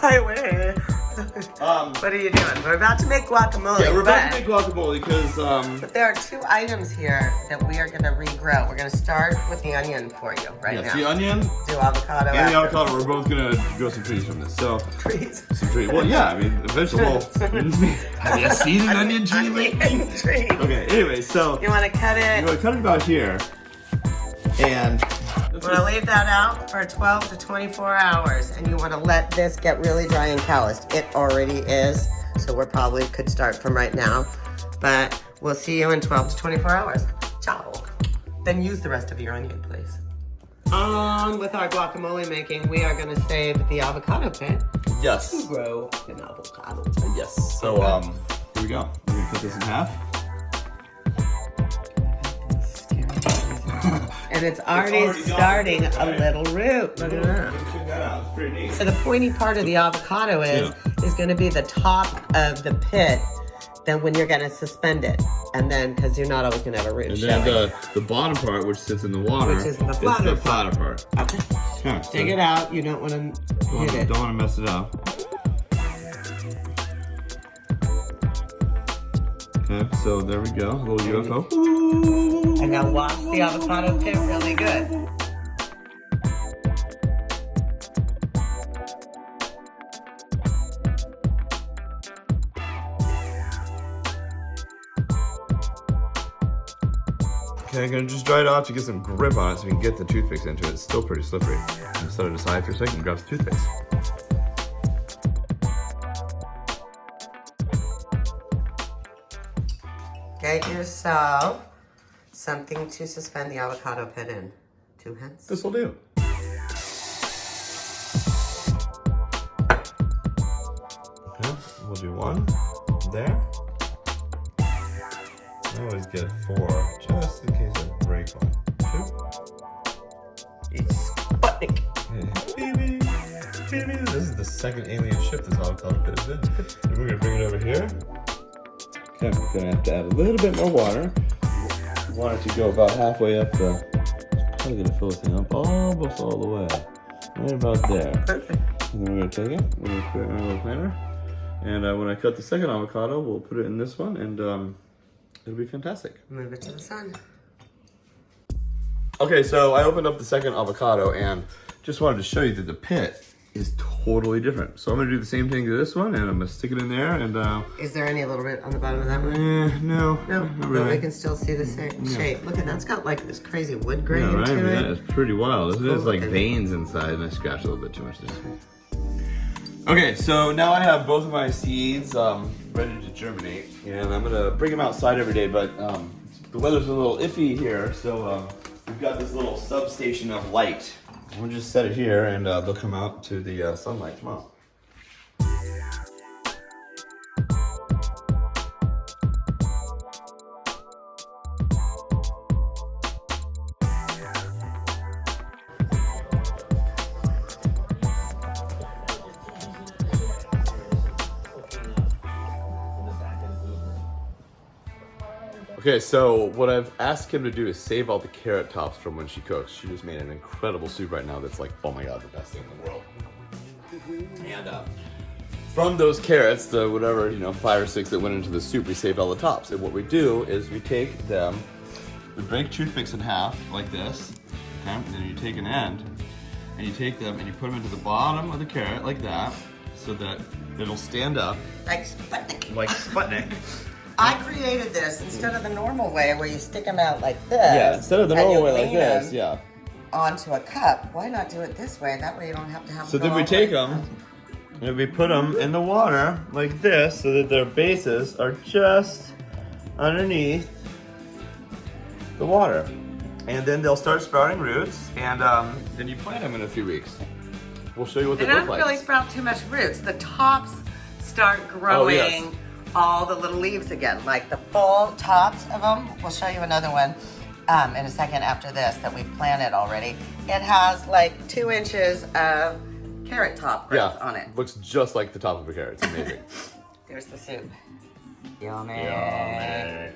I wish. What are you doing? We're about to make guacamole. Yeah, we're about to make guacamole because But there are 2 items here that we are going to regrow. We're going to start with the onion for you right now. the onion Do avocado. and the avocado. We're both gonna grow some trees from this. So Trees. some trees. Well, yeah. I mean, eventually. Have you seen an onion tree lately? Tree. Okay. Anyway, so You want to cut you it? want to cut it about here, and You want to leave that out for 12 to 24 hours, and you want to let this get really dry and calloused. It already is, so we probably could start from right now, but we'll see you in 12 to 24 hours. Ciao. Then use the rest of your onion, please. On with our guacamole making, we are going to save the avocado pit to yes, grow an avocado. yes. So here we go. We're gonna cut this in half. And it's already starting a little root. Look at that. Check that out. It's pretty neat. So the pointy part of the avocado is going to be the top of the pit. Then when you're going to suspend it, and then because you're not always going to have a root. And showing. then the bottom part, which sits in the water, Which is the flatter part. Okay. Okay, so Dig it out. You don't want to hit it. Don't want to mess it up. Okay, so there we go. A little UFO. And now wash the avocado pit really good. Okay, I'm gonna just dry it off to get some grip on it so we can get the toothpicks into it. It's still pretty slippery. I'm gonna set it aside for a second and grab the toothpicks. Get yourself something to suspend the avocado pit in. 2 hands. This will do. Okay, we'll do 1 there. I always get 4, just in case I break one. 2. It's Sputnik. Baby, baby. This is the second alien ship this avocado pit has been. And we're gonna bring it over here. Okay, we're gonna have to add a little bit more water. We want it to go about halfway up the. It's probably gonna fill this thing up almost all the way. Right about there. Perfect. And then we're gonna take it. We're gonna put it in our little planter. And when I cut the second avocado, we'll put it in this one, and it'll be fantastic. Move it to the sun. Okay, so I opened up the second avocado and just wanted to show you that the pit is totally different. So I'm gonna do the same thing to this one, and I'm gonna stick it in there, and Is there any little bit on the bottom of that one? no, No, not but really. we can still see the same shape. Look at that's got like this crazy wood grain Yeah, right? I to mean, it. that is pretty wild. There's like Okay. veins inside, and I scratched a little bit too much there. Okay, so now I have both of my seeds ready to germinate, and I'm gonna bring them outside every day, but the weather's a little iffy here, so we've got this little substation of light. We'll just set it here, and they'll come out to the sunlight tomorrow. Okay, so what I've asked Kim to do is save all the carrot tops from when she cooks. She just made an incredible soup right now that's like, oh my god, the best thing in the world. And from those carrots, the whatever, 5 or 6 that went into the soup, we saved all the tops. And what we do is we take them, we break toothpicks in half like this, okay? And then you take an end, and you take them and you put them into the bottom of the carrot like that, so that it'll stand up. Like Sputnik. Like Sputnik. I created this instead of the normal way where you stick them out like this. Yeah, instead of the and normal you way like lean this, them yeah. onto a cup. Why not do it this way? That way you don't have to have So them then go we all the take way them down. and we put them in the water like this so that their bases are just underneath the water. And then they'll start sprouting roots, and then you plant them in a few weeks. We'll show you what They they look don't like. really sprout too much roots. The tops start growing yes. all the little leaves again, like the full tops of them. We'll show you another one in a second after this that we've planted already. It has like 2 inches of carrot top growth on it. Looks just like the top of a carrot. It's amazing. There's the soup. Yummy. Yummy.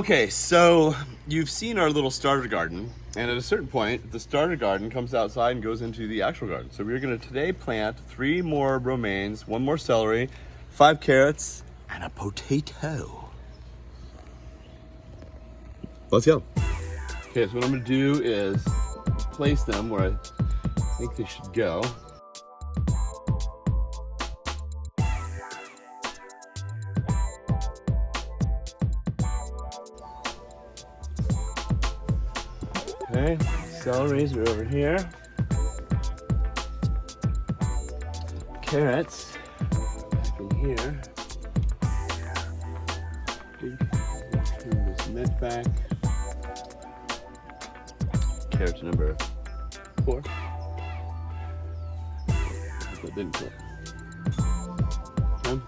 Okay, so you've seen our little starter garden, and at a certain point, the starter garden comes outside and goes into the actual garden. So we're gonna today plant 3 more romaines, 1 more celery, 5 carrots, and a potato. Let's go. Okay, so what I'm gonna do is place them where I think they should go. Okay, celeries are over here. Carrots back in here. Turn this mid back. Carrots number 4. That didn't fit. Okay.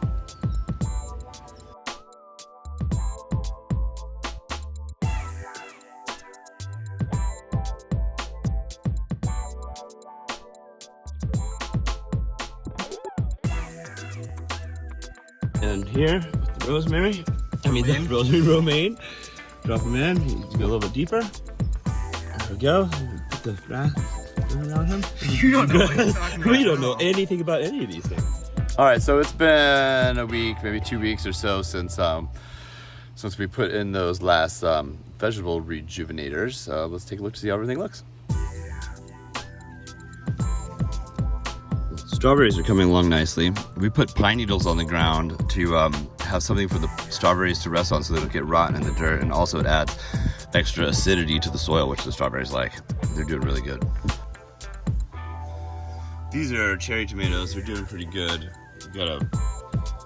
And here, with the rosemary, the rosemary romaine, drop them in, go a little bit deeper. There we go. Put the grass around him. You don't know what you're talking about. We don't know anything about any of these things. All right, so it's been a week, maybe 2 weeks or so since we put in those last vegetable rejuvenators. Let's take a look to see how everything looks. Strawberries are coming along nicely. We put pine needles on the ground to have something for the strawberries to rest on so they don't get rotten in the dirt, and also it adds extra acidity to the soil, which the strawberries like. They're doing really good. These are cherry tomatoes. They're doing pretty good. We've got a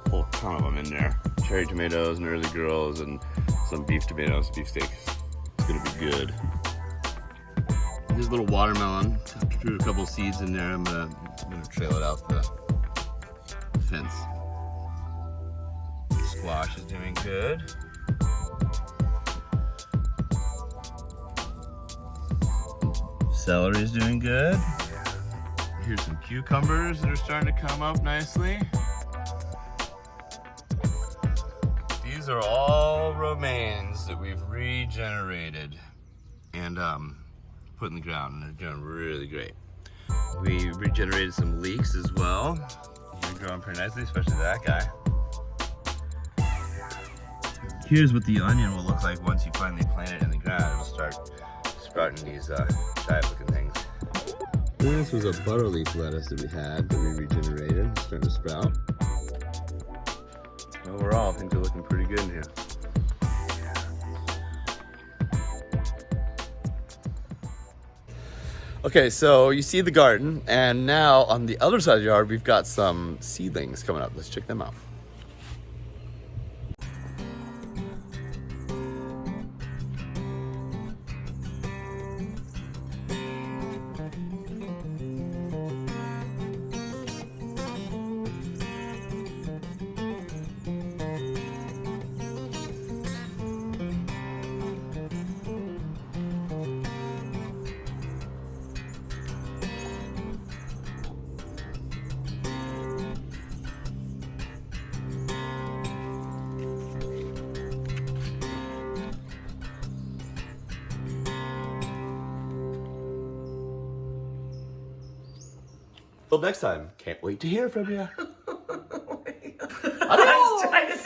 whole ton of them in there. Cherry tomatoes and early girls and some beef tomatoes, beefsteak. It's gonna be good. There's a little watermelon. Threw a couple seeds in there. I'm gonna trail it out the fence. Squash is doing good. Celery is doing good. Here's some cucumbers that are starting to come up nicely. These are all romaines that we've regenerated and put in the ground, and they're doing really great. We regenerated some leeks as well. They're growing pretty nicely, especially that guy. Here's what the onion will look like once you finally plant it in the ground. It'll start sprouting these giant looking things. This was a butterleaf lettuce that we had that we regenerated. It's starting to sprout. Overall, things are looking pretty good in here. Okay, so you see the garden, and now on the other side of the yard, we've got some seedlings coming up. Let's check them out. Till next time, can't wait to hear from you. I was trying to